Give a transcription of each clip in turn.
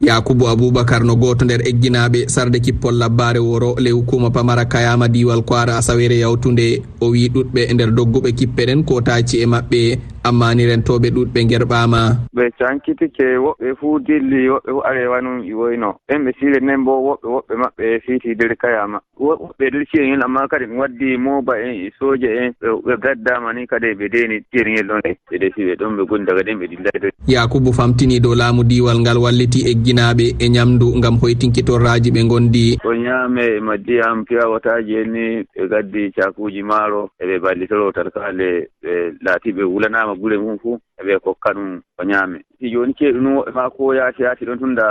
Yakubu Abubakar no goto nder egginaɓe sarde kippol labbare woro le hukuma pamara kayama diwal Kwara asawere yawtunde o wi ɗuɗɓe nder dogguɓe kippeden kotaci e maɓɓe amma ni rentoɓe ɗuɗɓe gerɓama ɓe cankitike woɓɓe fuu dilli woɓɓe fu arewa nun iwoyno ɓen ɓe sire nen bo woɓɓe maɓɓe fiiti nder kayama woɓɓe nder ci'en amma kadi ɗum waddi moba en soja en ɓe gaddama ni kadi ɓe deni ci'en ɗon ɓe defi ɓe ɗon ɓe goni daga den ɓe dillade. Yakubu famtini dow laamu diwal ngal walliti egginaɓe e ñamdu ngam hoytinkitorraji ɓe gondi o ñaame ma ndiyam piyawataji en ni ɓe gaddi cakuji maaro eɓe ballitoro tarkale ɓe laatiɓe wulanama gure mum fuu eɓe kokka ɗum o ñaame si joni ceeɗu nu woɓɓe ma ko yaati ɗon tunda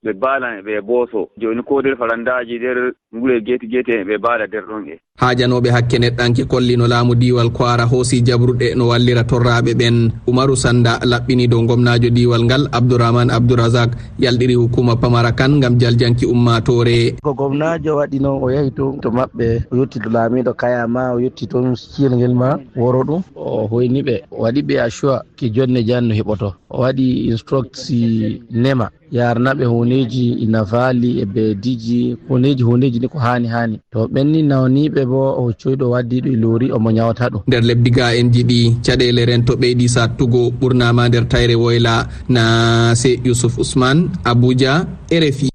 ɓe baalan ɓe booso joni ko nder farandaji nder gure geeti ɓe baala nder ɗon e haajanoɓe hakke neɗɗanke kollino laamu diwal Kwara hoosi jabruɗe no wallira torraɓe ɓen. Umaru Sanda laɓɓini dow gomnajo diwal ngal Abdourahmane Abdourazak yalɗiri hukuma pamara kan ngam jaljanki ummatore. Ko gomnajo waɗi noon o yahi to maɓɓe o yetti to laamiɗo Kayama o yetti toon cilngel ma woro ɗum o hoyniɓe o waɗiɓe assure ki jonne janno heɓoto o waɗi instructi nema yarnaɓe honeji nafali e beediji honeji ni ko hani to ɓenni nawniɓe bo o coyɗo waddiɗo e loori omo ñawata ɗum. Nder lebdi ga en jiɗi caɗele rento ɓeydi sattugo ɓurnama nder tayre Woyla na se Yusuf Ousmane Abuja RFI.